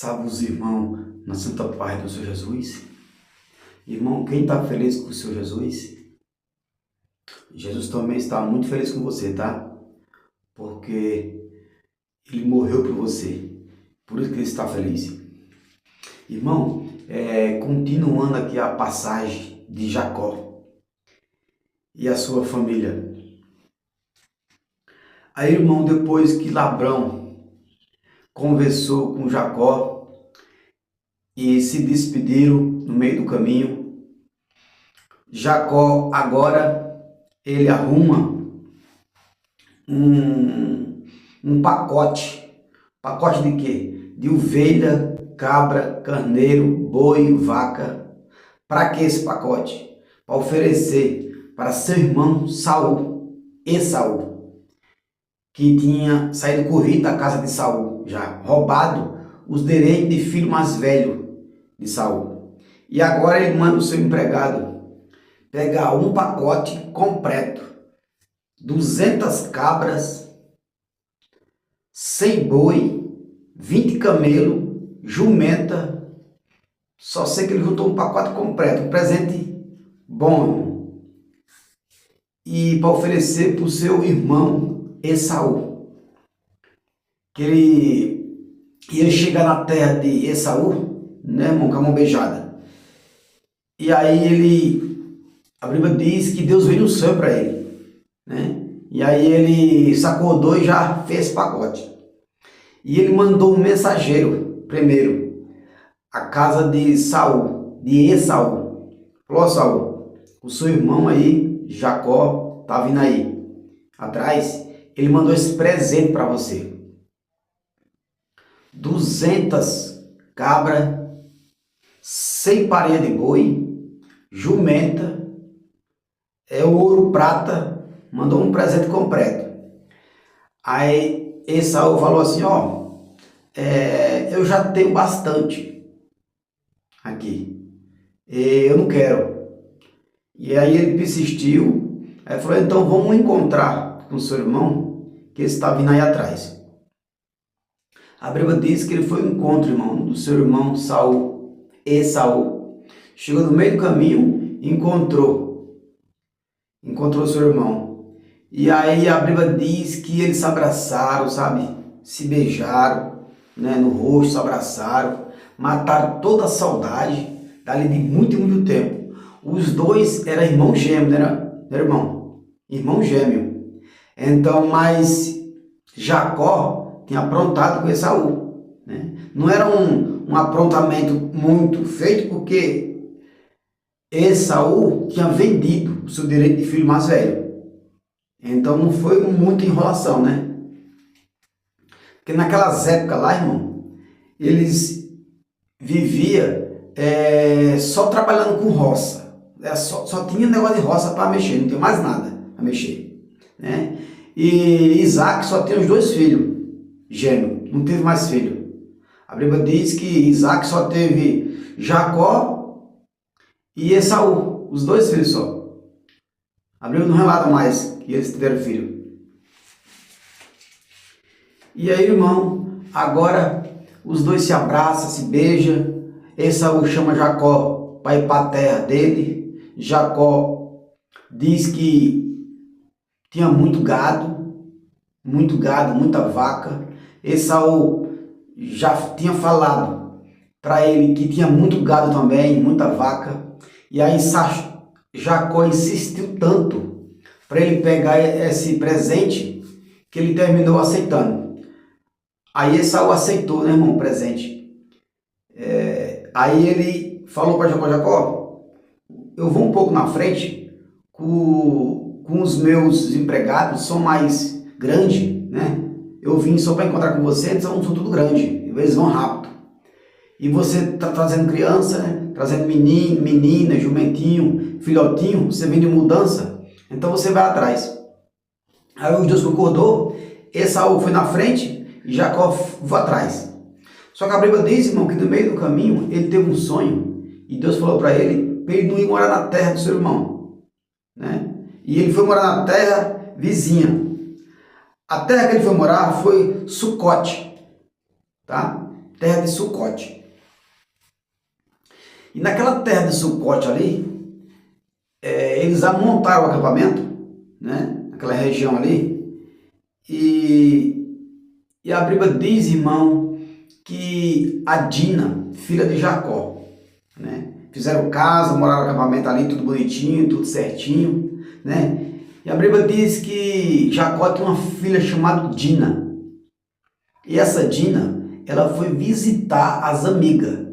Salve os irmãos na santa paz do Senhor Jesus. Irmão, quem está feliz com o Senhor Jesus, Jesus também está muito feliz com você, tá? Porque Ele morreu por você, por isso que Ele está feliz. Irmão, continuando aqui a passagem de Jacó e a sua família. Aí, irmão, depois que Labrão conversou com Jacó e se despediram no meio do caminho, Jacó agora ele arruma um pacote. Pacote de quê? De ovelha, cabra, carneiro, boi, vaca. Para que esse pacote? Para oferecer para seu irmão Saul, Esaú, que tinha saído corrido da casa de Saul, já roubado os direitos de filho mais velho de Saul. E agora ele manda o seu empregado pegar um pacote completo, 200 cabras, 100 boi, 20 camelo, jumenta. Só sei que ele juntou um pacote completo, um presente bom, e para oferecer para o seu irmão Esaú, que ele ia chegar na terra de Esaú, né, irmão, com a mão beijada. E aí a Bíblia diz que Deus veio no céu para ele, né? E aí ele se acordou e já fez esse pacote. E ele mandou um mensageiro primeiro à casa de Saul, de Esaú. Falou: Saul, o seu irmão aí, Jacó, tá vindo aí atrás. Ele mandou esse presente para você: 200 cabras, 100 parinha de boi, jumenta, ouro, prata. Mandou um presente completo. Aí Esaú falou assim: ó, eu já tenho bastante aqui, eu não quero. E aí ele persistiu. Aí falou: então vamos encontrar com o seu irmão, que ele está vindo aí atrás. A Bíblia diz que ele foi ao encontro, irmão, do seu irmão Saul, Esaú. Chegou no meio do caminho e encontrou o seu irmão. E aí a Bíblia diz que eles se abraçaram, sabe? Se beijaram, né? No rosto, se abraçaram, mataram toda a saudade dali de muito, muito tempo. Os dois eram irmãos gêmeos, né, irmão? Irmão gêmeo. Então, mas Jacó tinha aprontado com Esaú, né? Não era um aprontamento muito feito, porque Esaú tinha vendido o seu direito de filho mais velho. Então não foi muita enrolação, né? Porque naquelas épocas lá, irmão, eles viviam só trabalhando com roça. Só tinha negócio de roça para mexer, não tinha mais nada para mexer, né? E Isaac só tinha os 2 filhos gêmeos, não teve mais filho. A Bíblia diz que Isaac só teve Jacó e Esaú, os 2 filhos só. A Bíblia não relata mais que eles tiveram filho. E aí, irmão, agora os dois se abraçam, se beijam. Esaú chama Jacó para ir para a terra dele. Jacó diz que tinha muito gado, muita vaca. Esaú já tinha falado para ele que tinha muito gado também, muita vaca. E aí Jacó insistiu tanto para ele pegar esse presente que ele terminou aceitando. Aí Esaú aceitou, né, irmão, o presente. Aí ele falou para Jacó: eu vou um pouco na frente com os meus empregados, são mais grandes, né? Eu vim só para encontrar com você, eles são tudo grande, eles vão rápido. E você está trazendo criança, né? Trazendo menino, menina, jumentinho, filhotinho, você vem de mudança, então você vai atrás. Aí os dois concordou, Esaú foi na frente e Jacó foi atrás. Só que a Bíblia diz, irmão, que no meio do caminho ele teve um sonho e Deus falou para ele não ir morar na terra do seu irmão, né? E ele foi morar na terra vizinha. A terra que ele foi morar foi Sucote, tá? terra de Sucote. E naquela terra de Sucote ali, eles montaram o acampamento, né? Naquela região ali. E a Bíblia diz, irmão, que a Dina, filha de Jacó, né? Fizeram casa, moraram no acampamento ali, tudo bonitinho, tudo certinho, né? E a Bíblia diz que Jacó tinha uma filha chamada Dina. E essa Dina, ela foi visitar as amigas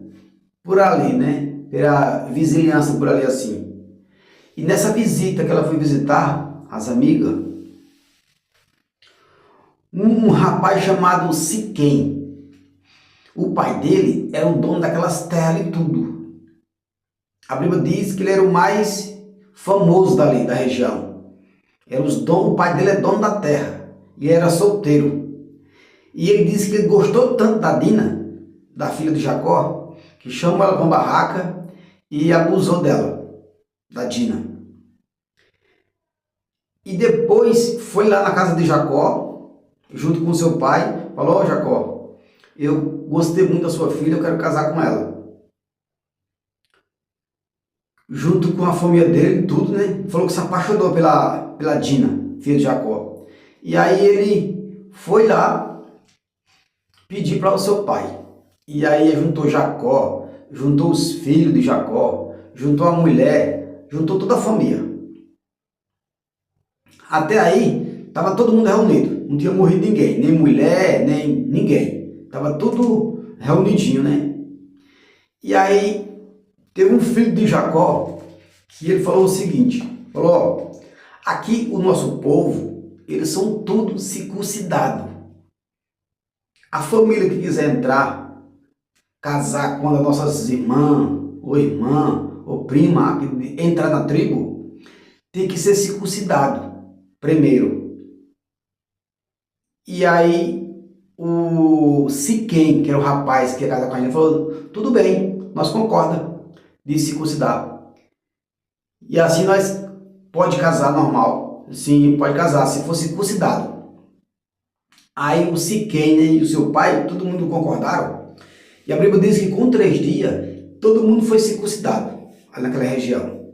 por ali, né? Pela vizinhança por ali assim. E nessa visita que ela foi visitar as amigas, um rapaz chamado Siquém, o pai dele era o dono daquelas terras e tudo. A Bíblia diz que ele era o mais famoso dali, da região. O pai dele é dono da terra e era solteiro. E ele disse que ele gostou tanto da Dina, da filha de Jacó, que chamou ela para uma barraca e abusou dela, da Dina. E depois foi lá na casa de Jacó, junto com seu pai, falou: ó, Jacó, eu gostei muito da sua filha, eu quero casar com ela. Junto com a família dele, tudo, né? Falou que se apaixonou pela Dina, filha de Jacó. E aí ele foi lá pedir para o seu pai. E aí juntou Jacó, juntou os filhos de Jacó, juntou a mulher, juntou toda a família. Até aí, estava todo mundo reunido. Não tinha morrido ninguém, nem mulher, nem ninguém. Estava tudo reunidinho, né? E aí, teve um filho de Jacó, que ele falou o seguinte, falou: ó, aqui o nosso povo, eles são tudo circuncidados. A família que quiser entrar, casar com uma das nossas irmãs, ou prima, entrar na tribo, tem que ser circuncidado primeiro. E aí o Siquém, que era o rapaz que ia casar com a gente, falou: tudo bem, nós concordamos de circuncidar. E assim nós pode casar normal. Sim, pode casar, se for circuncidado. Aí o Siquém, né, e o seu pai, todo mundo concordaram. E a Bíblia diz que com 3 dias, todo mundo foi circuncidado ali naquela região.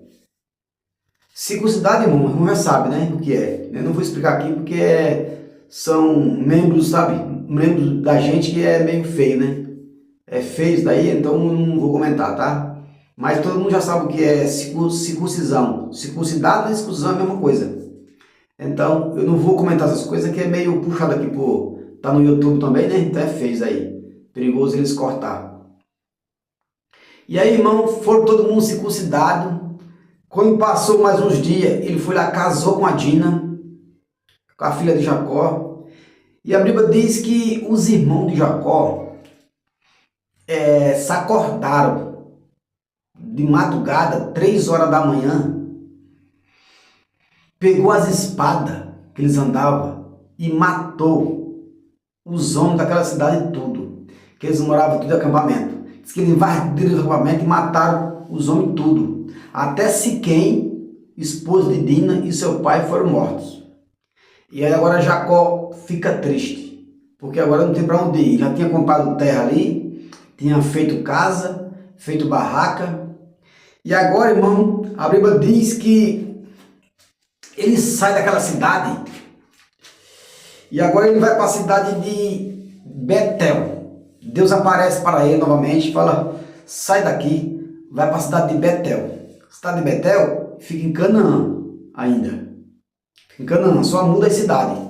Circuncidado, irmão já sabe, né, o que é. Eu não vou explicar aqui porque são membros, sabe, membros da gente que é meio feio, né. É feio isso daí, então não vou comentar, tá? Mas todo mundo já sabe o que é circuncisão. Circuncidado e circuncisão é a mesma coisa. Então, eu não vou comentar essas coisas que é meio puxado aqui por... Tá no YouTube também, né? Então é feio isso aí. Perigoso eles cortar. E aí, irmão, foram todo mundo circuncidado. Quando passou mais uns dias, ele foi lá, casou com a Dina, com a filha de Jacó. E a Bíblia diz que os irmãos de Jacó se acordaram de madrugada, 3 horas da manhã, pegou as espadas que eles andavam e matou os homens daquela cidade tudo, que eles moravam tudo em acampamento. Diz que eles invadiram o acampamento e mataram os homens tudo. Até Siquém, esposo de Dina, e seu pai foram mortos. E aí agora Jacó fica triste, porque agora não tem para onde ir. Já tinha comprado terra ali, tinha feito casa, feito barraca. E agora, irmão, a Bíblia diz que ele sai daquela cidade e agora ele vai para a cidade de Betel. Deus aparece para ele novamente e fala: sai daqui, vai para a cidade de Betel. A cidade de Betel fica em Canaã ainda. Fica em Canaã, só muda a cidade,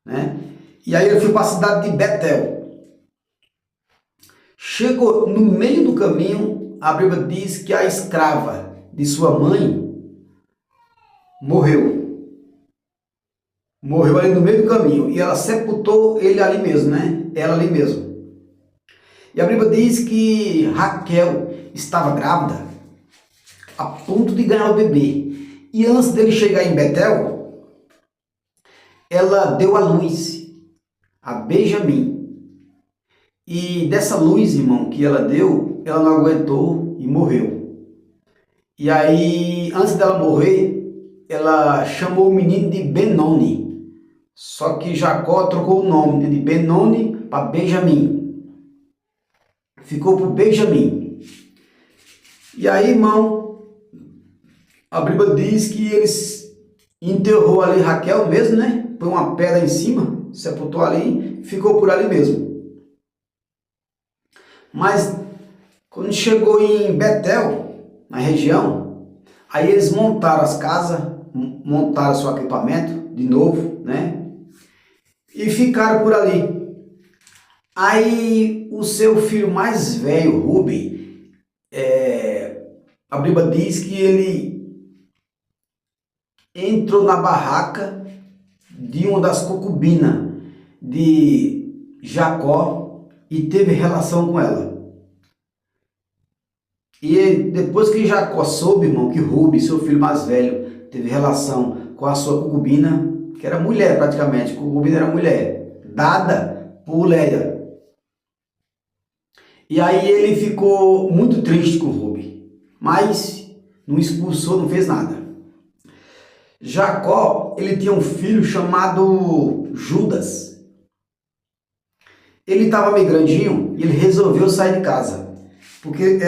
né? E aí ele foi para a cidade de Betel. Chegou no meio do caminho, a Bíblia diz que a escrava de sua mãe morreu. Morreu ali no meio do caminho. E ela sepultou ele ali mesmo, né? Ela ali mesmo. E a Bíblia diz que Raquel estava grávida, a ponto de ganhar o bebê. E antes dele chegar em Betel, ela deu a luz a Benjamim. E dessa luz, irmão, que ela deu, ela não aguentou e morreu. E aí, antes dela morrer, ela chamou o menino de Benoni. Só que Jacó trocou o nome de Benoni para Benjamim. ficou para o Benjamim. E aí, irmão, a Bíblia diz que eles enterrou ali Raquel mesmo, né? Põe uma pedra em cima, sepultou ali, ficou por ali mesmo. Mas quando chegou em Betel, na região, aí eles montaram as casas, montaram seu equipamento de novo, né? E ficaram por ali. Aí o seu filho mais velho, Ruben, a Bíblia diz que ele entrou na barraca de uma das concubinas de Jacó e teve relação com ela. E depois que Jacó soube, irmão, que Ruben, seu filho mais velho, teve relação com a sua concubina, que era mulher praticamente, concubina era mulher, dada por Léia. E aí ele ficou muito triste com Ruben, mas não expulsou, não fez nada. Jacó, ele tinha um filho chamado Judas. Ele estava meio grandinho e ele resolveu sair de casa. Porque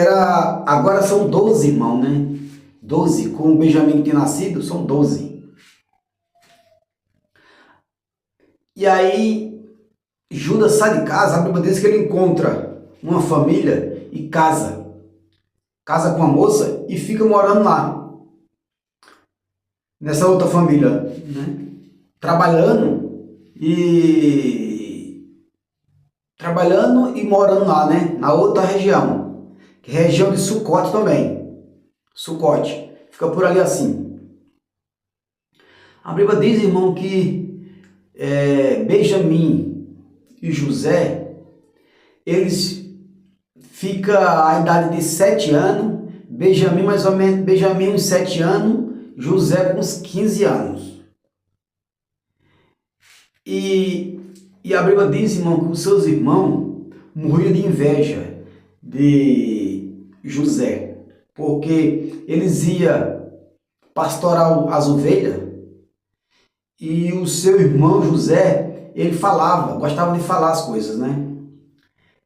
agora são 12 irmãos, né? 12, com o Benjamim que tinha nascido, são 12. E aí, Judas sai de casa, a Bíblia diz que ele encontra uma família e casa com a moça e fica morando lá. Nessa outra família, né? Trabalhando e morando lá, né? Na outra região, que é a região de Sucote também. Sucote, fica por ali assim. A Bíblia diz, irmão, que Benjamim e José, eles ficam a idade de 7 anos, Benjamim mais ou menos, Benjamim uns 7 anos, José com uns 15 anos. E a Bíblia diz, irmão, que os seus irmãos morriam de inveja de José, porque eles iam pastorar as ovelhas e o seu irmão José, ele falava, gostava de falar as coisas, né?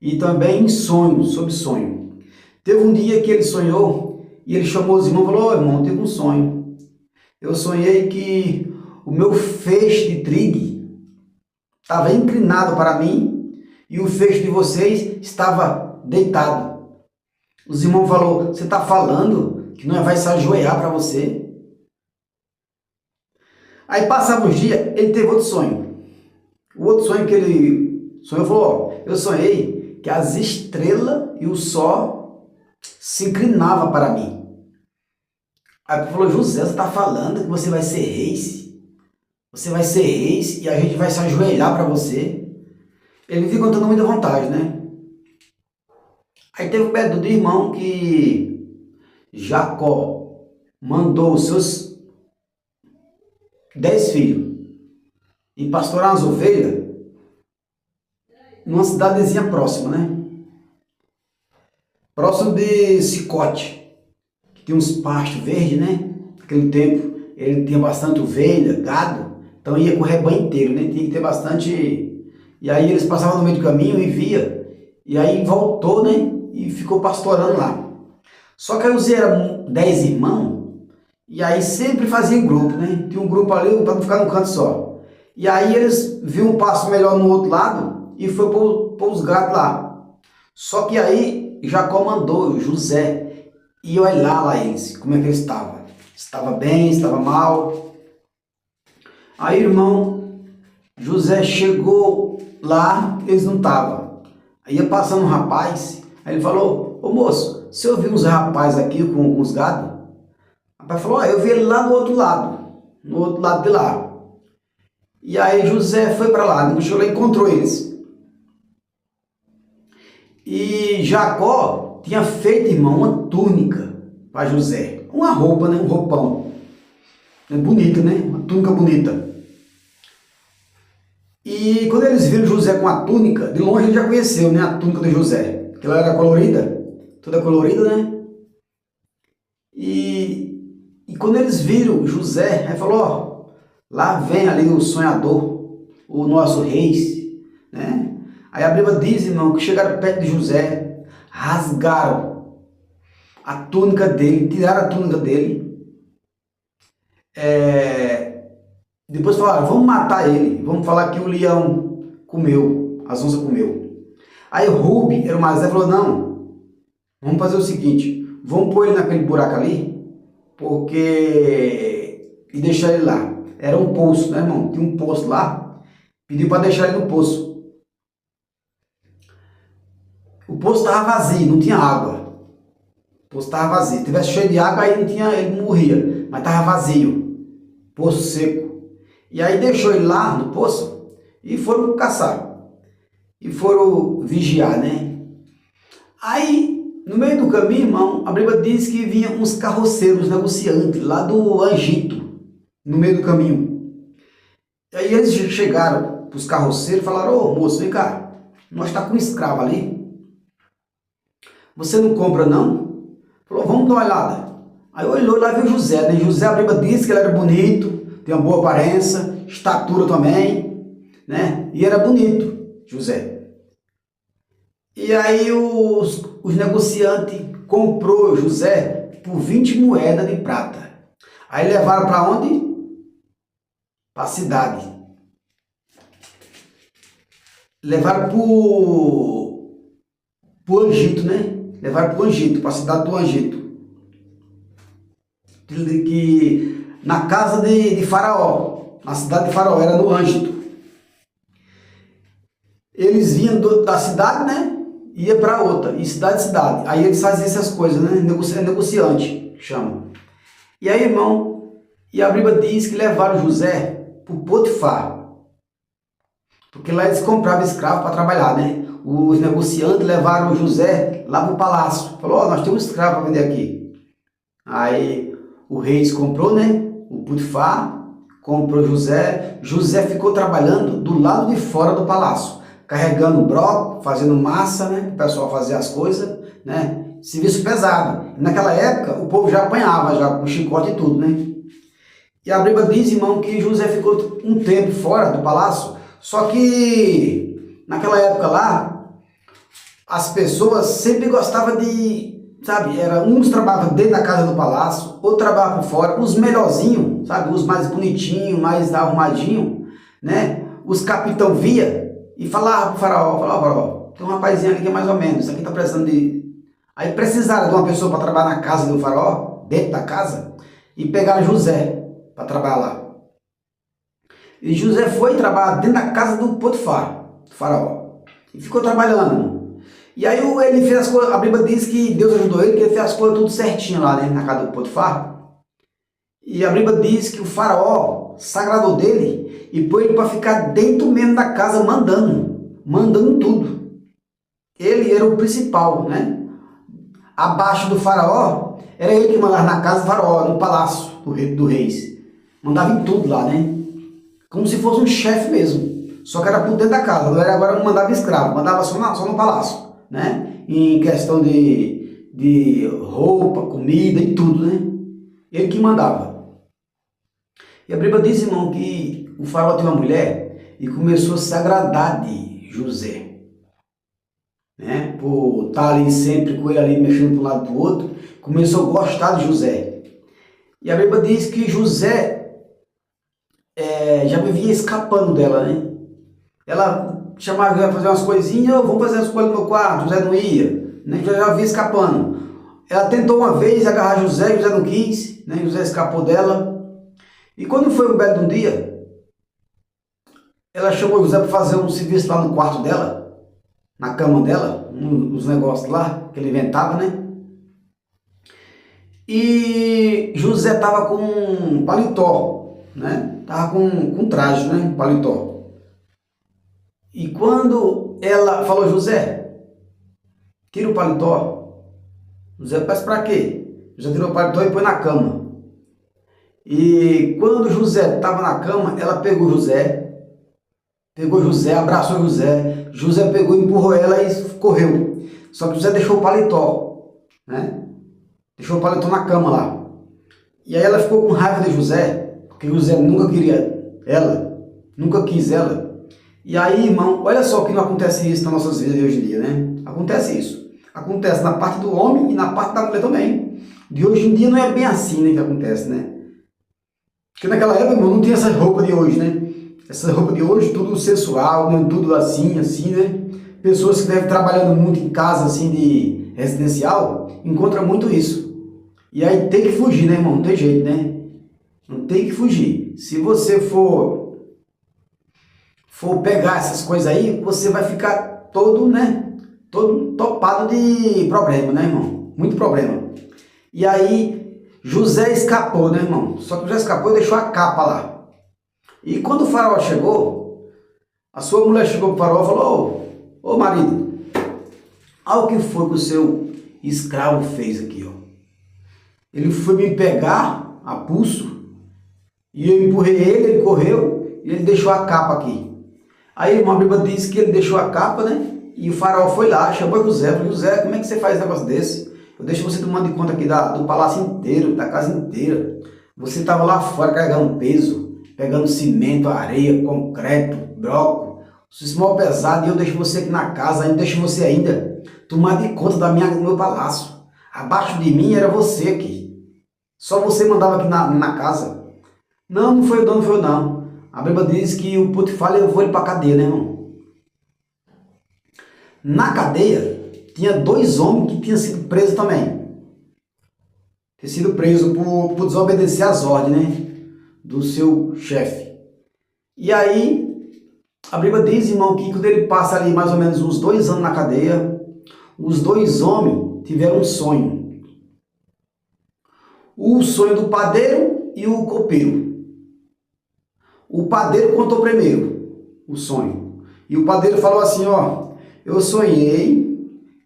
E também em sonho, sob sonho. Teve um dia que ele sonhou e ele chamou os irmãos e falou: "Ô, irmão, teve um sonho. Eu sonhei que o meu feixe de trigo estava inclinado para mim e o feixe de vocês estava deitado." Os irmãos falaram: "Você está falando que não vai se ajoelhar para você?" Aí passava uns dias, ele teve outro sonho. O outro sonho que ele sonhou, falou: "Ó, eu sonhei que as estrelas e o sol se inclinavam para mim." Aí ele falou: "José, você está falando que você vai ser rei? Você vai ser rei e a gente vai se ajoelhar para você?" Ele ficou contando muita vontade, né? Aí teve o pedido do irmão que Jacó mandou os seus 10 filhos e pastorar as ovelhas numa cidadezinha próxima, né? Próximo de Sicote, que tem uns pastos verdes, né? Naquele tempo ele tinha bastante ovelha, gado, então ia com o rebanho inteiro, né? Tinha que ter bastante. E aí eles passavam no meio do caminho e via, e aí voltou, né? E ficou pastorando lá. Só que aí os eram 10 irmãos, e aí sempre faziam grupo, né? Tinha um grupo ali para não ficar num canto só. E aí eles viam um passo melhor no outro lado e foi pôr os gados lá. Só que aí Jacó mandou José ir olhar lá eles, como é que eles estavam. Estava bem, estava mal. Aí, irmão, José chegou lá, eles não estavam. Aí ia passando um rapaz, aí ele falou: "Ô moço, você ouviu uns rapazes aqui com os gados?" O rapaz falou: "Eu vi ele lá no outro lado de lá." E aí José foi para lá, no chegou lá e encontrou eles. E Jacó tinha feito, irmão, uma túnica para José. Uma roupa, né? Um roupão. Bonita, né? Uma túnica bonita. E quando eles viram José com a túnica, de longe ele já conheceu, né? A túnica de José. Porque ela era colorida, toda colorida, né? E quando eles viram José, aí falou: "Ó, lá vem ali o sonhador, o nosso rei", né? Aí a Bíblia diz, irmão, que chegaram perto de José, rasgaram a túnica dele, tiraram a túnica dele. Depois falaram, vamos matar ele, vamos falar que o leão comeu, as onças comeu. Aí Rubi, era o mais velho, falou, não, vamos fazer o seguinte, vamos pôr ele naquele buraco ali, e deixar ele lá. Era um poço, né, irmão? Tinha um poço lá, pediu para deixar ele no poço. O poço estava vazio, não tinha água. O poço estava vazio. Se tivesse cheio de água, aí não tinha, ele morria, mas estava vazio, poço seco. E aí deixou ele lá no poço e foram caçar. E foram vigiar, né? Aí, no meio do caminho, irmão, a Bíblia diz que vinham uns carroceiros, negociantes, lá do Egito, no meio do caminho. E aí eles chegaram para os carroceiros e falaram, ô moço, vem cá, nós está com um escravo ali. Você não compra não? Falou, vamos dar uma olhada. Aí olhou lá e viu José, né? José, a Bíblia diz que ele era bonito, tem uma boa aparência, estatura também, né? E era bonito, José. E aí os negociantes comprou José por 20 moedas de prata. Aí levaram para onde? Para a cidade. Levaram para o Egito, né? Levaram para o Egito, para a cidade do Egito. Que na casa de Faraó, na cidade de Faraó, era no Egito. Eles vinham da cidade, né? Ia para outra, e cidade. Aí eles faziam essas coisas, né? Negociante, chama. E aí, irmão, e a Bíblia diz que levaram José para o Potifar. Porque lá eles compravam escravo para trabalhar, né? Os negociantes levaram José lá para o palácio. Falou, ó, nós temos um escravo para vender aqui. Aí o rei comprou, né? O Potifar comprou José. José ficou trabalhando do lado de fora do palácio, carregando broco, fazendo massa, né? O pessoal fazia as coisas, né? Serviço pesado. Naquela época, o povo já apanhava, já com chicote e tudo, né? E a Bíblia diz, irmão, que José ficou um tempo fora do palácio, só que naquela época lá, as pessoas sempre gostavam de, sabe, uns trabalhavam dentro da casa do palácio, outros trabalhavam por fora, os melhorzinhos, sabe, os mais bonitinhos, mais arrumadinhos, né? Os capitão via e falava pro faraó, faraó, tem um rapazinho ali que é mais ou menos, isso aqui tá precisando de... Aí precisaram de uma pessoa para trabalhar na casa do faraó, dentro da casa, e pegaram José para trabalhar lá. E José foi trabalhar dentro da casa do Potifar, do faraó, e ficou trabalhando. E aí ele fez as coisas, a Bíblia diz que Deus ajudou ele, que ele fez as coisas tudo certinho lá, né, na casa do Potifar. E a Bíblia diz que o faraó se agradou dele e pôs ele para ficar dentro mesmo da casa mandando tudo. Ele era o principal, né? Abaixo do faraó, era ele que mandava na casa do faraó, no palácio do reis. Mandava em tudo lá, né? Como se fosse um chefe mesmo. Só que era por dentro da casa, agora não mandava escravo, mandava só no palácio, né? Em questão de roupa, comida e tudo, né? Ele que mandava. E a Bíblia diz, irmão, que o faraó tinha uma mulher e começou a se agradar de José, né? Por estar ali sempre com ele ali mexendo para um lado para o outro, começou a gostar de José. E a Bíblia diz que José já vivia escapando dela, né? Ela chamava para fazer umas coisinhas, vamos fazer as coisas no meu quarto, José não ia, né? Já via escapando. Ela tentou uma vez agarrar José não quis, né? José escapou dela. E quando foi um belo de um dia, ela chamou José para fazer um serviço lá no quarto dela, na cama dela, os negócios lá, que ele inventava, né? E José estava com um paletó, né? Estava com traje, né? Paletó. E quando ela falou, José, tira o paletó. José, peça para quê? José tirou o paletó e pôs na cama. E quando José estava na cama, ela pegou José, abraçou José. José pegou, empurrou ela e correu. Só que José deixou o paletó, né? Deixou o paletó na cama lá. E aí ela ficou com raiva de José, porque José nunca queria ela, nunca quis ela. E aí, irmão, olha só que não acontece isso nas nossas vidas de hoje em dia, né? Acontece isso. Acontece na parte do homem e na parte da mulher também. De hoje em dia não é bem assim, né, que acontece, né? Porque naquela época, irmão, não tinha essa roupa de hoje, né? Essa roupa de hoje, tudo sensual, né? Tudo assim, né? Pessoas que devem trabalhando muito em casa, assim, de residencial, encontram muito isso. E aí tem que fugir, né, irmão? Não tem jeito, né? Não tem que fugir. Se você for pegar essas coisas aí, você vai ficar todo, né? Todo topado de problema, né, irmão? Muito problema. E aí, José escapou, né, irmão? Só que José escapou e deixou a capa lá. E quando o faraó chegou, a sua mulher chegou para o faraó e falou: ô marido, olha o que foi que o seu escravo fez aqui, ó. Ele foi me pegar a pulso e eu empurrei ele correu e ele deixou a capa aqui. Aí uma Bíblia diz que ele deixou a capa, né? E o faraó foi lá, chamou José, falou: José, como é que você faz um negócio desse? Eu deixo você tomando de conta aqui do palácio inteiro, da casa inteira. Você estava lá fora carregando peso, pegando cimento, areia, concreto, bloco, isso mal pesado, e eu deixo você aqui na casa, ainda deixo você ainda tomar de conta do meu palácio. Abaixo de mim era você aqui. Só você mandava aqui na casa. Não, não foi o dono, não foi eu não. A Bíblia diz que o Potifar levou ele para a cadeia, né, irmão? Na cadeia, tinha 2 homens que tinham sido presos também. Tinham sido presos por desobedecer às ordens, né, do seu chefe. E aí, a Bíblia diz, irmão, que quando ele passa ali mais ou menos uns 2 anos na cadeia, os 2 homens tiveram um sonho. O sonho do padeiro e o copeiro. O padeiro contou primeiro o sonho. E o padeiro falou assim, ó: eu sonhei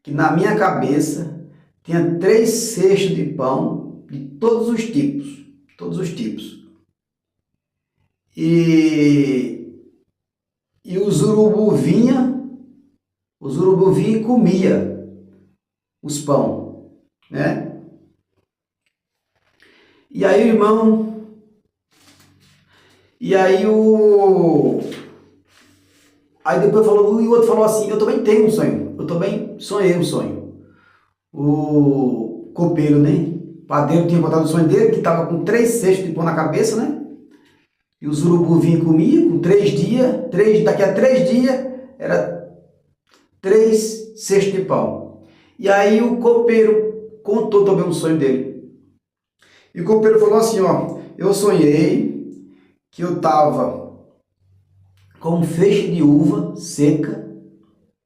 que na minha cabeça tinha 3 cestos de pão de todos os tipos. Todos os tipos. E os urubu vinha e comia os pão, né? E aí, irmão, aí depois falou, e o outro falou assim: eu também tenho um sonho, eu também sonhei um sonho. O copeiro, né? O padeiro tinha botado o sonho dele, que estava com 3 cestos de pão na cabeça, né? E os urubu vinham comigo, com 3 dias, daqui a 3 dias, era 3 cestos de pão. E aí o copeiro contou também um sonho dele. E o copeiro falou assim, ó: eu sonhei que eu estava com um feixe de uva seca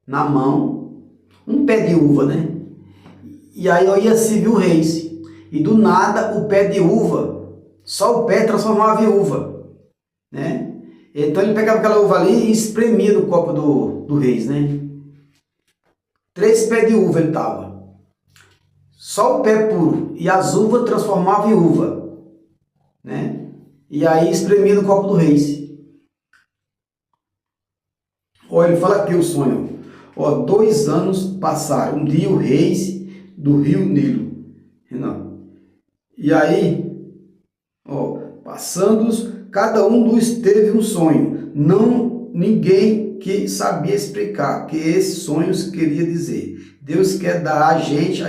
na mão, um pé de uva, né? E aí eu ia servir o rei. E do nada o pé de uva, só o pé transformava em uva, né? Então ele pegava aquela uva ali e espremia no copo do rei, né? 3 pés de uva ele tava. Só o pé puro. E as uvas transformavam em uva, né? E aí espremia no copo do rei. Olha, ele fala aqui o sonho. Ó, 2 anos passaram. Um dia o rei do rio Nilo. Não. E aí, ó, passando-os, cada um dos teve um sonho. Não ninguém que sabia explicar o que esses sonhos queria dizer. Deus quer dar a gente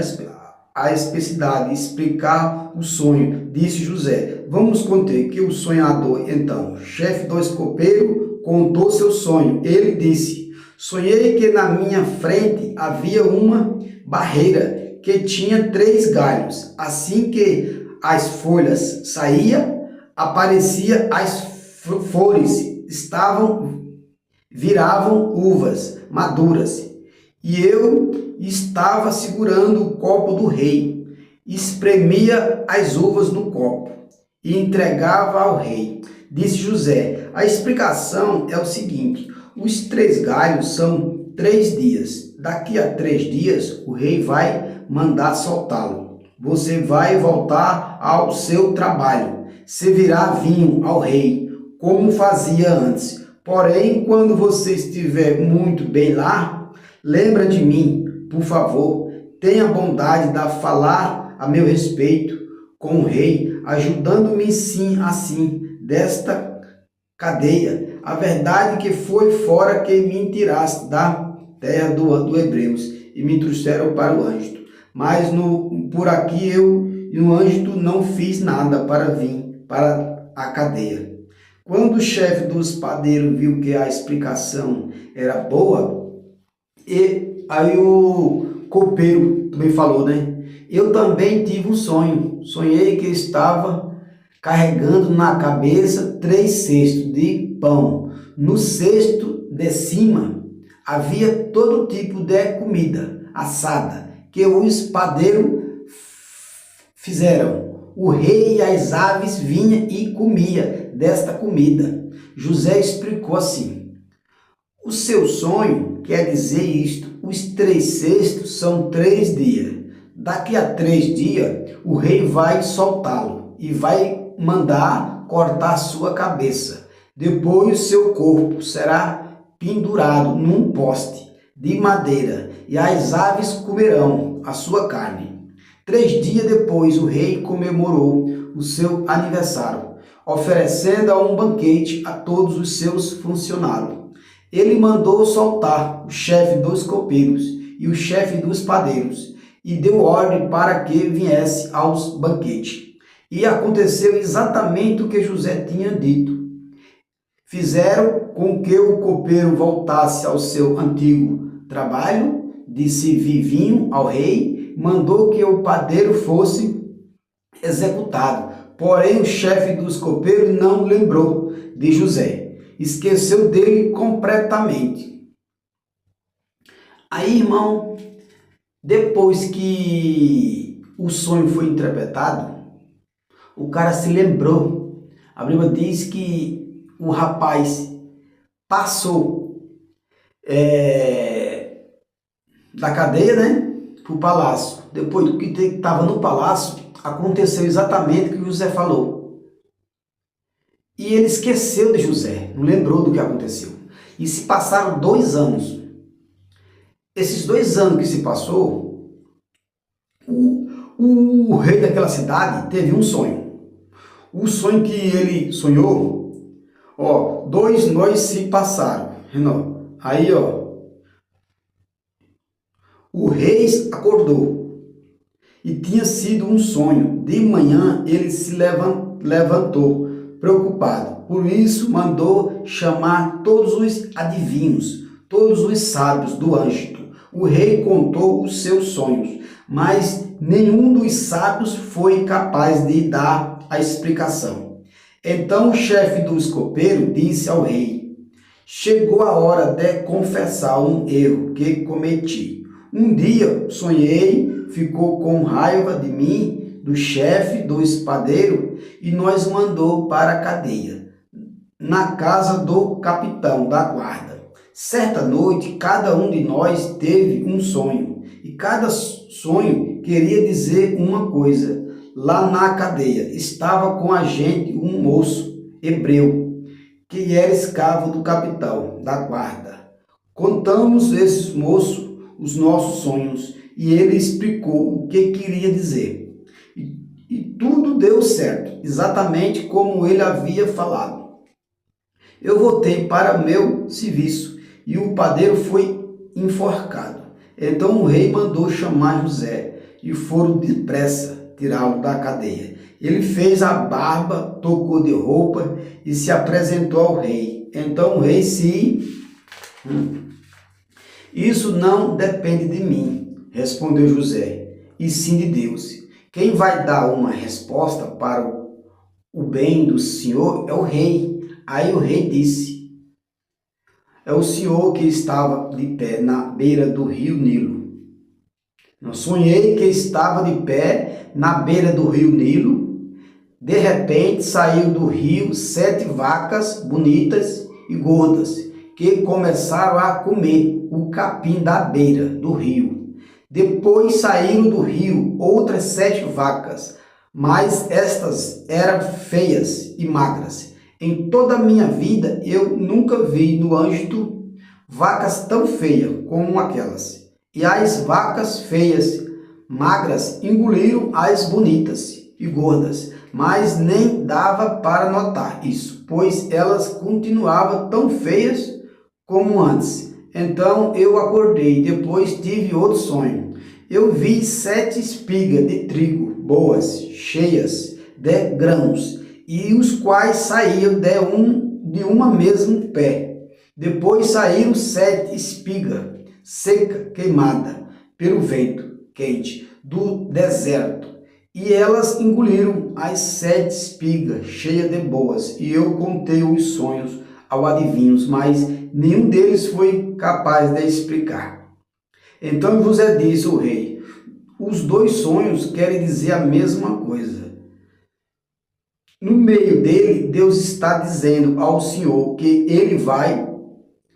a especificidade, explicar o sonho, disse José. Vamos contar que o sonhador, então, chefe do escopeiro, contou seu sonho. Ele disse: sonhei que na minha frente havia uma barreira que tinha 3 galhos. Assim que as folhas saíam, aparecia as flores, viravam uvas maduras. E eu estava segurando o copo do rei, espremia as uvas no copo e entregava ao rei. Disse José: a explicação é o seguinte: os 3 galhos são 3 dias. Daqui a 3 dias o rei vai mandar soltá-lo. Você vai voltar ao seu trabalho, servirá vinho ao rei, como fazia antes. Porém, quando você estiver muito bem lá, lembra de mim, por favor. Tenha bondade de falar a meu respeito com o rei, ajudando-me sim assim desta cadeia. A verdade que foi fora que me tiraste da terra do Hebreus. e me trouxeram para o ângulo. Mas por aqui eu e no ângulo não fiz nada para vir para a cadeia. Quando o chefe dos padeiros viu que a explicação era boa, e aí o copeiro também falou, né? Eu também tive um sonho. Sonhei que estava carregando na cabeça 3 cestos de pão. No cesto de cima havia todo tipo de comida assada que os padeiros fizeram. O rei e as aves vinham e comia desta comida. José explicou assim: o seu sonho quer dizer isto: os 3 cestos são 3 dias. Daqui a 3 dias, o rei vai soltá-lo e vai mandar cortar sua cabeça. Depois, seu corpo será pendurado num poste de madeira e as aves comerão a sua carne. 3 dias depois, o rei comemorou o seu aniversário, oferecendo um banquete a todos os seus funcionários. Ele mandou soltar o chefe dos copeiros e o chefe dos padeiros e deu ordem para que viesse aos banquetes. E aconteceu exatamente o que José tinha dito. Fizeram com que o copeiro voltasse ao seu antigo trabalho, disse vinho ao rei, mandou que o padeiro fosse executado. Porém, o chefe dos copeiros não lembrou de José, esqueceu dele completamente. Aí, irmão, depois que o sonho foi interpretado, o cara se lembrou. A Bíblia diz que o rapaz passou da cadeia, né, para o palácio. Depois do que estava no palácio, aconteceu exatamente o que José falou. E ele esqueceu de José, não lembrou do que aconteceu. E se passaram 2 anos. Esses 2 anos que se passou, o rei daquela cidade teve um sonho. O sonho que ele sonhou, 2 noites se passaram. Aí, o rei acordou e tinha sido um sonho. De manhã ele se levantou, preocupado. Por isso mandou chamar todos os adivinhos, todos os sábios do ângelo. O rei contou os seus sonhos, mas nenhum dos sábios foi capaz de dar a explicação. Então o chefe dos copeiros disse ao rei: chegou a hora de confessar um erro que cometi. Um dia sonhei, ficou com raiva de mim, do chefe dos padeiros, e nos mandou para a cadeia, na casa do capitão da guarda. Certa noite, cada um de nós teve um sonho, e cada sonho queria dizer uma coisa. Lá na cadeia estava com a gente um moço hebreu, que era escravo do capitão da guarda. Contamos esse moço os nossos sonhos, e ele explicou o que queria dizer. E tudo deu certo, exatamente como ele havia falado. Eu voltei para meu serviço, e o padeiro foi enforcado. Então o rei mandou chamar José, e foram depressa tirá-lo da cadeia. Ele fez a barba, tocou de roupa e se apresentou ao rei. Então o rei Isso não depende de mim, respondeu José, e sim de Deus. Quem vai dar uma resposta para o bem do Senhor é o rei. Aí o rei disse: é o Senhor que estava de pé na beira do rio Nilo. Eu sonhei que estava de pé na beira do rio Nilo. De repente saiu do rio 7 vacas bonitas e gordas, que começaram a comer o capim da beira do rio. Depois saíram do rio outras 7 vacas, mas estas eram feias e magras. Em toda a minha vida eu nunca vi no âmbito vacas tão feias como aquelas. E as vacas feias, magras, engoliram as bonitas e gordas, mas nem dava para notar isso, pois elas continuavam tão feias como antes. Então eu acordei, depois tive outro sonho. Eu vi 7 espigas de trigo, boas, cheias de grãos, e os quais saíam de uma mesmo pé. Depois saíram 7 espigas, seca, queimada, pelo vento quente, do deserto. E elas engoliram as 7 espigas, cheias de boas. E eu contei os sonhos ao adivinhos, mas nenhum deles foi capaz de explicar. Então José disse ao rei: os 2 sonhos querem dizer a mesma coisa. No meio dele, Deus está dizendo ao Senhor que ele vai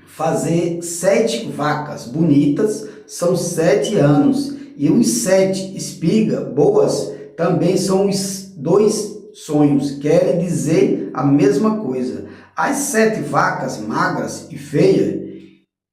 fazer 7 vacas bonitas, são 7 anos, e os 7 espigas boas também são os 2 sonhos, querem dizer a mesma coisa. As 7 vacas magras e feias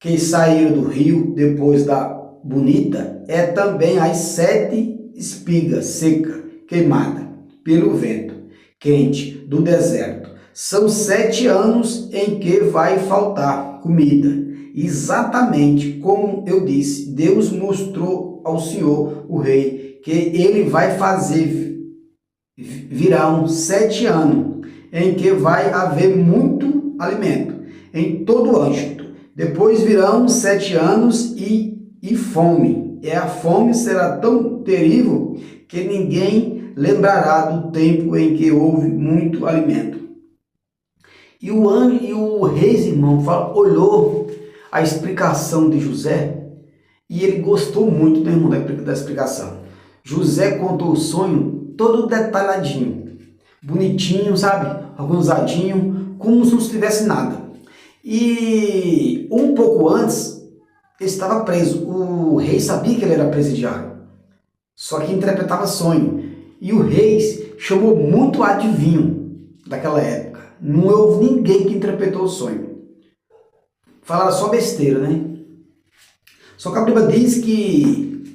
que saíram do rio depois da bonita é também as 7 espigas seca, queimada pelo vento quente do deserto. São 7 anos em que vai faltar comida. Exatamente como eu disse, Deus mostrou ao Senhor, o rei, que ele vai fazer, virão 7 anos em que vai haver muito alimento em todo o âmbito. Depois virão 7 anos e fome. E a fome será tão terrível que ninguém lembrará do tempo em que houve muito alimento. E o rei, irmão, olhou a explicação de José e ele gostou muito, né, irmão, da explicação. José contou o sonho todo detalhadinho, bonitinho, sabe? Organizadinho, como se não tivesse nada. E um pouco antes, ele estava preso. O rei sabia que ele era presidiário, só que interpretava sonho. E o rei chamou muito adivinho daquela época. Não houve ninguém que interpretou o sonho. Falaram só besteira, né? Só que a Bíblia diz que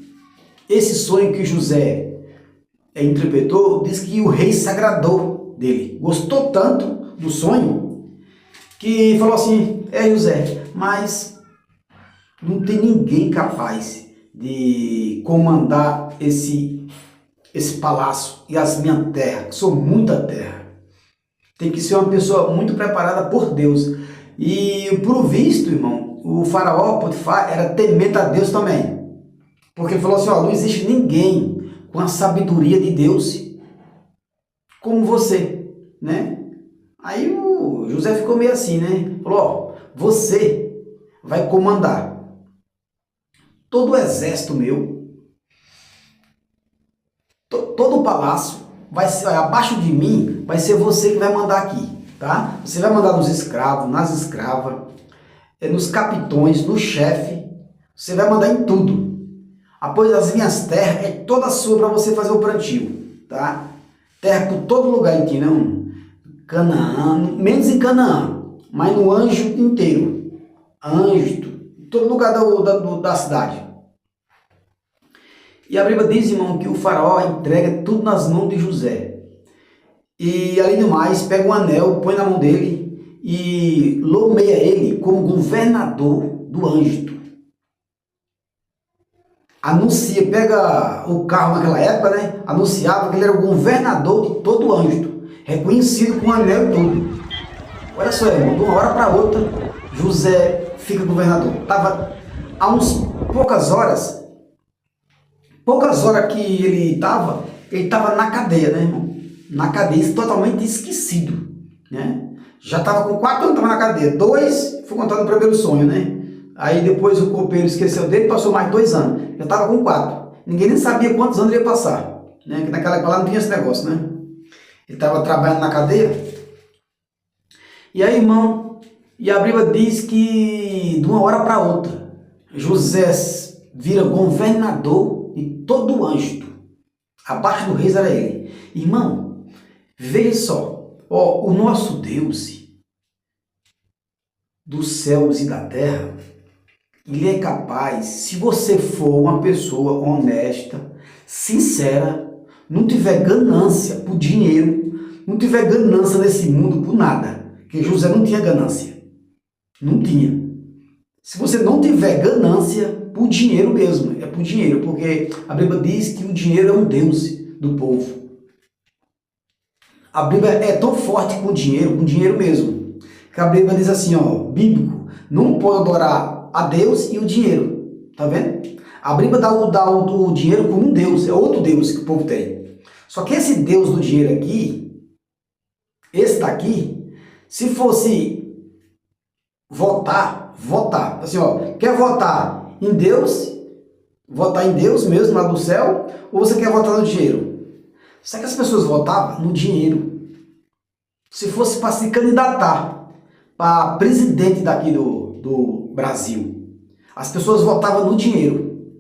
esse sonho que José interpretou, diz que o rei se agradou dele. Gostou tanto do sonho que falou assim: José, mas não tem ninguém capaz de comandar esse palácio e as minhas terras, que são muita terra. Tem que ser uma pessoa muito preparada por Deus. E por visto, irmão, o faraó Potifar era temente a Deus também. Porque ele falou assim: não existe ninguém com a sabedoria de Deus como você, né? Aí o José ficou meio assim, né? Falou: você vai comandar todo o exército meu, todo o palácio, vai ser abaixo de mim, vai ser você que vai mandar aqui, tá? Você vai mandar nos escravos, nas escravas, nos capitões, no chefe, você vai mandar em tudo. Após as minhas terras, é toda sua para você fazer o plantio, tá? Terra por todo lugar em Canaã, menos em Canaã, mas no Anjo inteiro, todo lugar da cidade. E a Bíblia diz, irmão, que o faraó entrega tudo nas mãos de José. E além do mais, pega um anel, põe na mão dele e nomeia ele como governador do âmbito. Anuncia, pega o carro naquela época, né? Anunciava que ele era o governador de todo o âmbito, reconhecido com o anel e tudo. Olha só, irmão, de uma hora para outra, José fica governador. Estava há poucas horas que ele estava na cadeia, né, irmão? Na cadeia, totalmente esquecido, né? Já estava com 4 anos, estava na cadeia. 2, foi contado no primeiro sonho, né? Aí depois o copeiro esqueceu dele, passou mais 2 anos. Já estava com 4. Ninguém nem sabia quantos anos ele ia passar, né? Porque naquela época lá não tinha esse negócio, né? Ele estava trabalhando na cadeia. E aí, irmão, e a Bíblia diz que de uma hora para outra, José vira governador de todo o âmbito. Abaixo do rei era ele. Irmão, veja só, o nosso Deus dos céus e da terra, ele é capaz, se você for uma pessoa honesta, sincera, não tiver ganância por dinheiro, não tiver ganância nesse mundo por nada, porque José não tinha ganância, não tinha. Se você não tiver ganância por dinheiro mesmo, é por dinheiro, porque a Bíblia diz que o dinheiro é um Deus do povo. A Bíblia é tão forte com dinheiro mesmo, que a Bíblia diz assim, ó, bíblico, não pode adorar a Deus e o dinheiro, tá vendo? A Bíblia dá o dinheiro como um Deus, é outro Deus que o povo tem. Só que esse Deus do dinheiro aqui, esse daqui, se fosse votar, assim, ó, quer votar em Deus mesmo lá do céu, ou você quer votar no dinheiro? Sabe que as pessoas votavam no dinheiro? Se fosse para se candidatar para presidente daqui do Brasil, as pessoas votavam no dinheiro.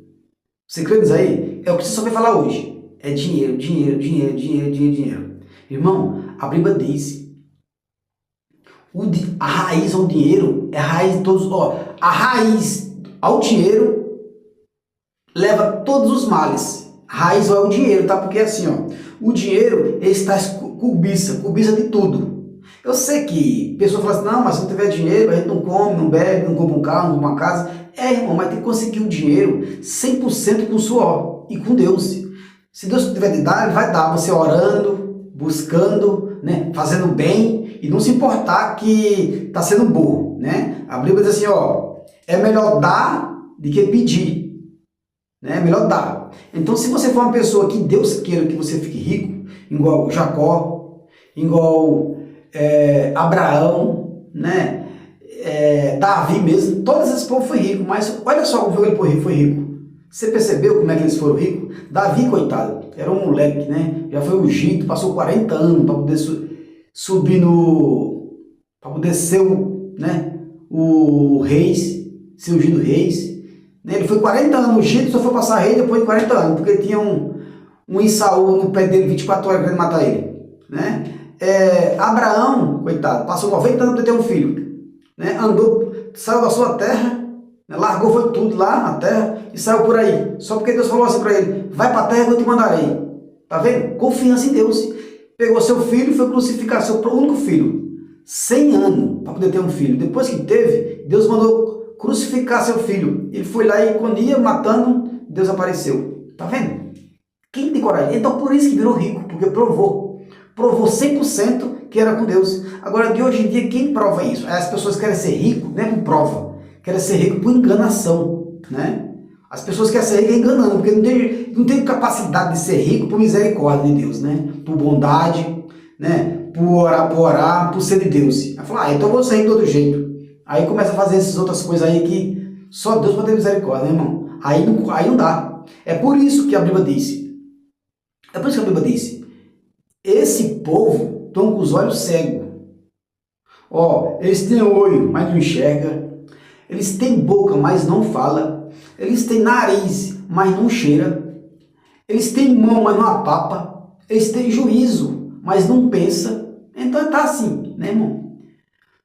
Você crê nisso aí? É o que você só vai falar hoje. É dinheiro, dinheiro, dinheiro, dinheiro, dinheiro, dinheiro. Irmão, a Bíblia diz, a raiz ao dinheiro é a raiz de todos. Ó, a raiz ao dinheiro leva todos os males. A raiz é o dinheiro, tá? Porque assim, ó, o dinheiro está cobiça de tudo. Eu sei que pessoas falam assim, não, mas se não tiver dinheiro, a gente não come, não bebe, não compra um carro, não compra uma casa. É, irmão, mas tem que conseguir o dinheiro 100% com suor e com Deus. Se Deus tiver de dar, Ele vai dar. Você orando, buscando, né, fazendo bem e não se importar que está sendo burro, né? A Bíblia diz assim, ó, é melhor dar do que pedir, né? É melhor dar. Então, se você for uma pessoa que Deus queira que você fique rico, igual Jacó, igual Abraão, né? Davi mesmo, todos esses povos foram ricos, mas olha só como ele foi rico. Você percebeu como é que eles foram ricos? Davi, coitado, era um moleque, né? Já foi ungido, passou 40 anos para poder subir para poder ser o reis, ser ungido reis. Ele foi 40 anos ungido, só foi passar rei depois de 40 anos, porque tinha um Isaú no pé dele 24 horas querendo matar ele, né? Abraão, coitado, passou 90 anos para ter um filho, né? Andou, saiu da sua terra, né? Largou foi tudo lá na terra e saiu por aí, só porque Deus falou assim para ele, vai para a terra que eu te mandarei, tá vendo? Confiança em Deus. Pegou seu filho e foi crucificar seu único filho, 100 anos para poder ter um filho. Depois que teve, Deus mandou crucificar seu filho. Ele foi lá e quando ia matando, Deus apareceu. Tá vendo? Quem tem coragem? Então por isso que virou rico, porque provou 100% que era com Deus. Agora de hoje em dia, quem prova isso? As pessoas querem ser rico, não é por prova, querem ser rico por enganação, né? As pessoas querem ser ricas enganando, porque não tem capacidade de ser rico por misericórdia de Deus, né? Por bondade, né? Por orar, por ser de Deus. Aí fala, então eu vou ser rico de todo jeito. Aí começa a fazer essas outras coisas aí que só Deus pode ter misericórdia, né, irmão? Aí não dá. É por isso que a Bíblia disse. Esse povo estão com os olhos cegos. Ó, eles têm olho, mas não enxerga. Eles têm boca, mas não fala. Eles têm nariz, mas não cheira. Eles têm mão, mas não apapa. Eles têm juízo, mas não pensa. Então tá assim, né, irmão?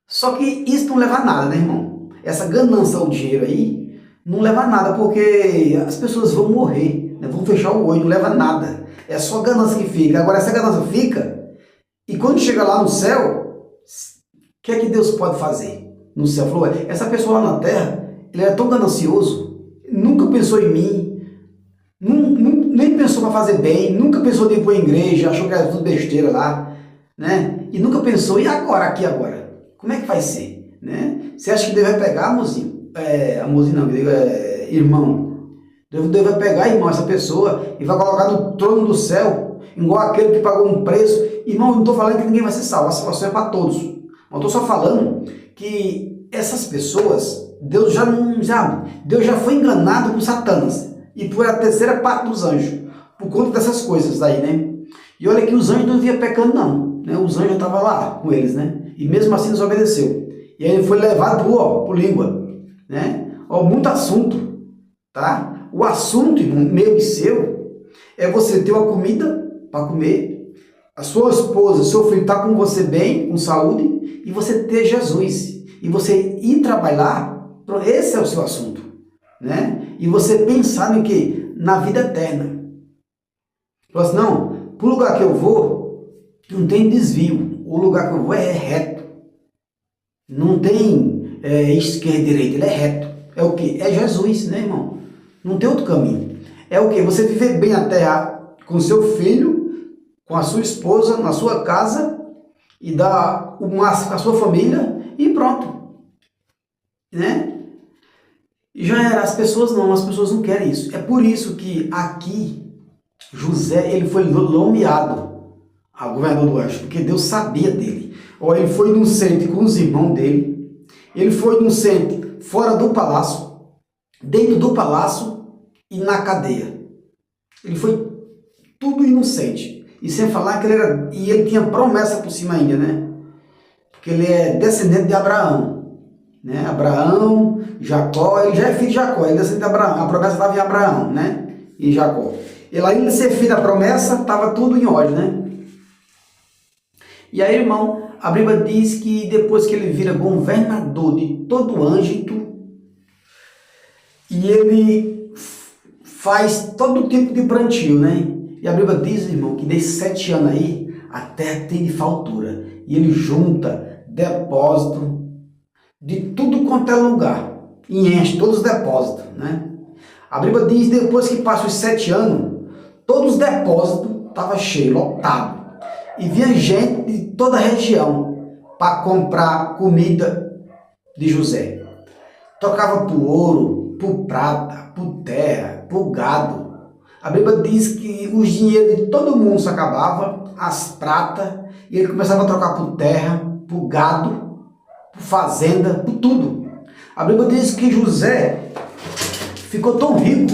Só que isso não leva a nada, né, irmão? Essa ganância ao dinheiro aí não leva a nada, porque as pessoas vão morrer, né? Vão fechar o olho, não leva a nada. É só ganância que fica. Agora, essa ganância fica, e quando chega lá no céu, o que é que Deus pode fazer? No céu, falou, essa pessoa lá na terra, ele era tão ganancioso, nunca pensou em mim, nem pensou para fazer bem, nunca pensou em ir para a igreja, achou que era tudo besteira lá, né? E nunca pensou, e agora, aqui agora? Como é que vai ser? Né? Você acha que Deus vai pegar, amorzinho? Irmão. Deus vai pegar, irmão, essa pessoa e vai colocar no trono do céu, igual aquele que pagou um preço. Irmão, eu não estou falando que ninguém vai ser salvo, a salvação é para todos. Mas eu estou só falando que essas pessoas, Deus já foi enganado por Satanás e por a terceira parte dos anjos, por conta dessas coisas daí, né? E olha que os anjos não vinham pecando, não, né? Os anjos estavam lá com eles, né? E mesmo assim desobedeceu. E aí ele foi levado por língua, né? Ó, muito assunto, tá? O assunto, irmão, meu e seu, é você ter uma comida para comer, a sua esposa, seu filho está com você bem, com saúde, e você ter Jesus. E você ir trabalhar, esse é o seu assunto, né? E você pensar em quê? Na vida eterna. Fala assim, não, para o lugar que eu vou, não tem desvio. O lugar que eu vou é reto. Não tem esquerda e direita, ele é reto. É o quê? É Jesus, né, irmão? Não tem outro caminho. É o quê? Você viver bem a terra com seu filho, com a sua esposa, na sua casa, e dar o máximo com a sua família, e pronto. Né? E já era. As pessoas não querem isso. É por isso que aqui, José, ele foi nomeado a governador do Oeste, porque Deus sabia dele. Ou ele foi num centro com os irmãos dele, ele foi num centro fora do palácio, dentro do palácio e na cadeia. Ele foi tudo inocente. E sem falar que ele tinha promessa por cima ainda, né? Porque ele é descendente de Abraão, né? Abraão, Jacó, ele já é filho de Jacó, ele é descendente de Abraão. A promessa estava em Abraão, né? E Jacó. Ele ainda ser filho da promessa, estava tudo em ordem, né? E aí, irmão, a Bíblia diz que depois que ele vira governador de todo o Êxito, e ele faz todo tipo de plantio, né? E a Bíblia diz, irmão, que nesses 7 anos aí, a terra tem de fartura. E ele junta depósito de tudo quanto é lugar. E enche todos os depósitos, né? A Bíblia diz, depois que passa os 7 anos, todos os depósitos estavam cheios, lotados. E vinha gente de toda a região para comprar comida de José. Tocava por ouro, por prata, por terra, por gado. A Bíblia diz que os dinheiros de todo mundo se acabava, as pratas, e ele começava a trocar por terra, por gado, por fazenda, por tudo. A Bíblia diz que José ficou tão rico,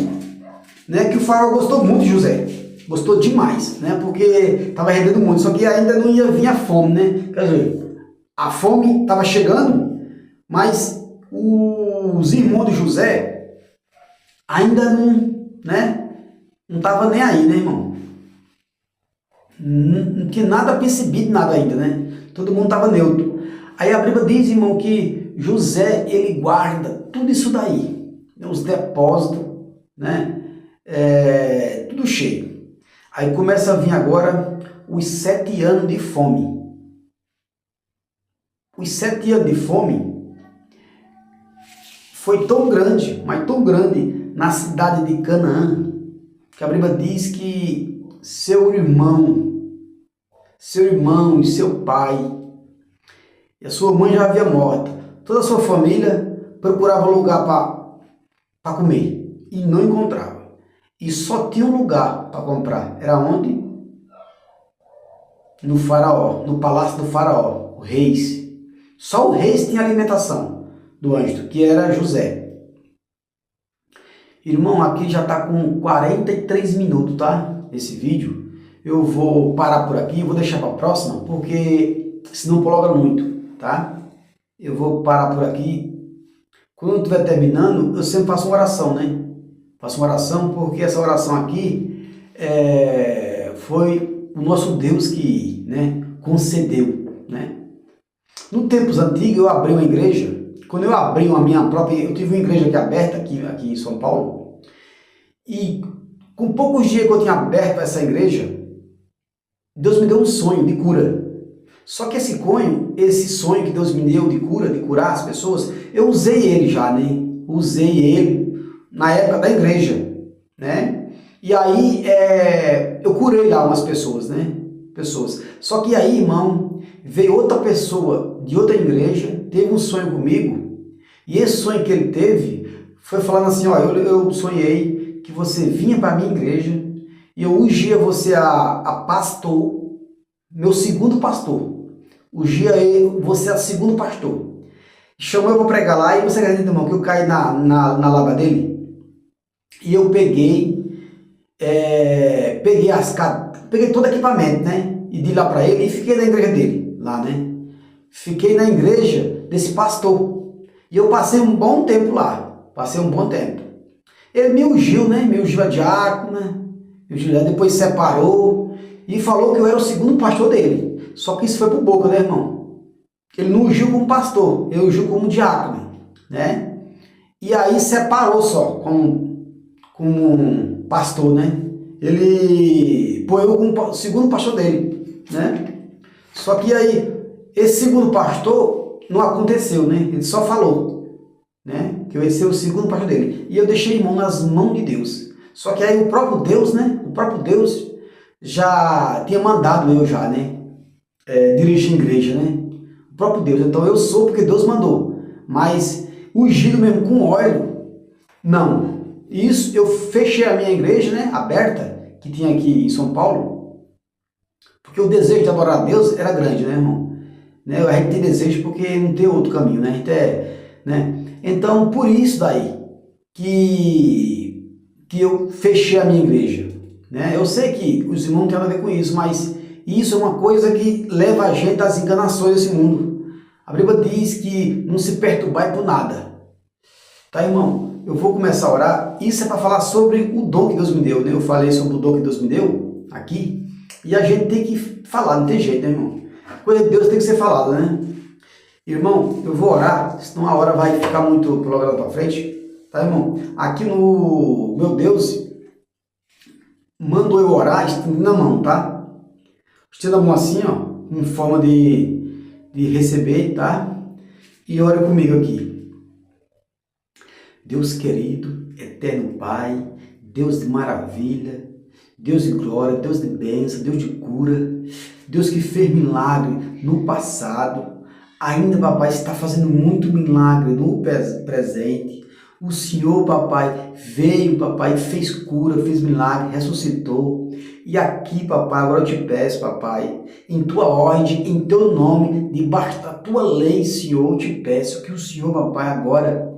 né, que o faraó gostou muito de José. Gostou demais, né, porque estava rendendo muito, só que ainda não ia vir a fome, né? Quer dizer, a fome estava chegando, mas os irmãos de José ainda não, né? Não estava nem aí, né, irmão? Não tinha nada percebido, nada ainda, né? Todo mundo estava neutro. Aí a Bíblia diz, irmão, que José, ele guarda tudo isso daí, né? Os depósitos, né? Tudo cheio. Aí começa a vir agora os 7 anos de fome. Os 7 anos de fome foi tão grande, mas tão grande, na cidade de Canaã, que a Bíblia diz que seu irmão e seu pai, e a sua mãe já havia morto, toda a sua família procurava lugar para comer e não encontrava. E só tinha um lugar para comprar. Era onde? No faraó, no palácio do faraó, o reis. Só o reis tinha alimentação do anjo, que era José. Irmão, aqui já está com 43 minutos, tá? Esse vídeo. Eu vou parar por aqui, vou deixar para a próxima, porque senão prolonga muito, tá? Eu vou parar por aqui. Quando eu estiver terminando, eu sempre faço uma oração, né? Faço uma oração porque essa oração aqui foi o nosso Deus que, né, concedeu, né? No tempos antigos eu abri uma igreja. Quando eu abri a minha própria, eu tive uma igreja aqui aberta aqui em São Paulo, e com poucos dias que eu tinha aberto essa igreja, Deus me deu um sonho de cura. Só que esse sonho que Deus me deu de cura, de curar as pessoas, eu usei ele já, né? Usei ele na época da igreja, né? E aí eu curei lá umas pessoas, né? Só que aí, irmão, veio outra pessoa de outra igreja, teve um sonho comigo, e esse sonho que ele teve foi falando assim, ó, eu sonhei que você vinha para a minha igreja e eu ungia você a pastor, meu segundo pastor. Ungia você a segundo pastor. Chamou eu para pregar lá, e você acredita, irmão, que eu caí na lava dele? E eu peguei todo o equipamento, né? E de lá para ele, e fiquei na igreja dele, lá, né? Fiquei na igreja desse pastor. E eu passei um bom tempo lá. Ele me ungiu, né? Me ungiu a diácono, né? Depois separou e falou que eu era o segundo pastor dele. Só que isso foi por boca, né, irmão? Ele não ungiu como pastor, ele ungiu como diácono, né? E aí separou só como pastor, né? Ele pôs eu como o segundo pastor dele, né? Só que aí, esse segundo pastor não aconteceu, né? Ele só falou, né? Que eu ia ser o segundo pastor dele. E eu deixei, irmão, nas mãos de Deus. Só que aí o próprio Deus, né? O próprio Deus já tinha mandado eu já, né? Dirigir a igreja, né? O próprio Deus. Então eu sou porque Deus mandou. Mas ungido mesmo com óleo, não. Isso, eu fechei a minha igreja, né? Aberta, que tinha aqui em São Paulo. Porque o desejo de adorar a Deus era grande, né, irmão? Né? A gente tem desejo porque não tem outro caminho, né? A gente né? Então, por isso daí que eu fechei a minha igreja, né? Eu sei que os irmãos não têm nada a ver com isso, mas isso é uma coisa que leva a gente às enganações desse mundo. A Bíblia diz que não se perturbai por nada. Tá, irmão? Eu vou começar a orar. Isso é para falar sobre o dom que Deus me deu, né? Eu falei sobre o dom que Deus me deu aqui, e a gente tem que falar, não tem jeito, né, irmão? Coisa de Deus tem que ser falada, né? Irmão, eu vou orar, senão a hora vai ficar muito prolongada para frente, tá, irmão? Aqui no meu Deus mandou eu orar estendendo a mão, tá? Estenda a mão assim, ó, em forma de receber, tá? E ora comigo aqui. Deus querido, eterno Pai, Deus de maravilha, Deus de glória, Deus de bênção, Deus de cura, Deus que fez milagre no passado, ainda, papai, está fazendo muito milagre no presente. O Senhor, papai, veio, papai, fez cura, fez milagre, ressuscitou. E aqui, papai, agora eu te peço, papai, em tua ordem, em teu nome, debaixo da tua lei, Senhor, eu te peço que o Senhor, papai, agora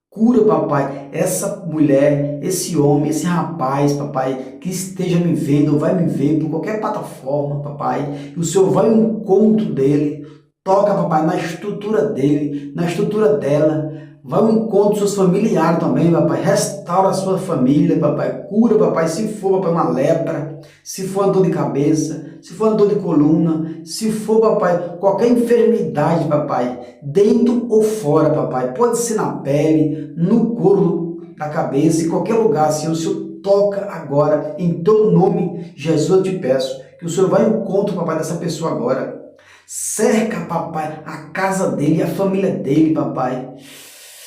cura, papai, essa mulher, esse homem, esse rapaz, papai, que esteja me vendo ou vai me ver por qualquer plataforma, papai, e o Senhor vai ao encontro dele, toca, papai, na estrutura dele, na estrutura dela, vai ao encontro dos seus familiares também, papai, restaura a sua família, papai, cura, papai, se for, papai, uma lepra, se for uma dor de cabeça, se for uma dor de coluna, se for, papai, qualquer enfermidade, papai, dentro ou fora, papai, pode ser na pele, no couro da cabeça, em qualquer lugar, Senhor, o Senhor toca agora, em teu nome, Jesus, eu te peço, que o Senhor vai ao encontro, papai, dessa pessoa agora, cerca, papai, a casa dele, a família dele, papai,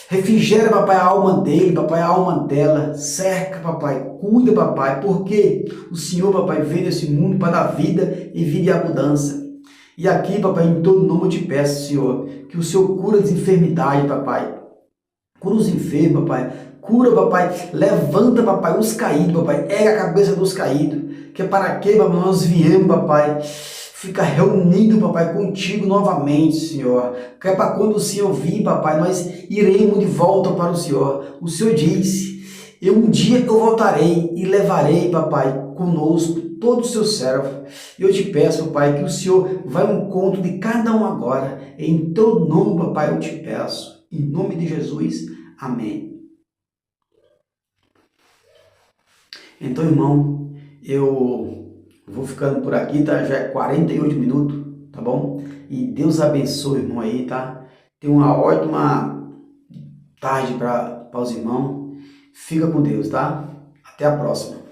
refrigera, papai, a alma dele, papai, a alma dela, cerca, papai, cuida, papai, porque o Senhor, papai, veio nesse mundo para dar vida e vida e abundância. E aqui, papai, em todo nome eu te peço, Senhor, que o Senhor cura as enfermidades, papai, cura os enfermos, papai, cura, papai, levanta, papai, os caídos, papai, erga a cabeça dos caídos, que é para que, papai, nós viemos, papai, fica reunido, papai, contigo novamente, Senhor. Que é para quando o Senhor vir, papai, nós iremos de volta para o Senhor. O Senhor disse, um dia eu voltarei e levarei, papai, conosco todos os seus servos. E eu te peço, papai, que o Senhor vá ao encontro de cada um agora. Em teu nome, papai, eu te peço. Em nome de Jesus, amém. Então, irmão, eu vou ficando por aqui, tá? Já é 48 minutos, tá bom? E Deus abençoe, irmão, aí, tá? Tenha uma ótima tarde para os irmãos. Fica com Deus, tá? Até a próxima.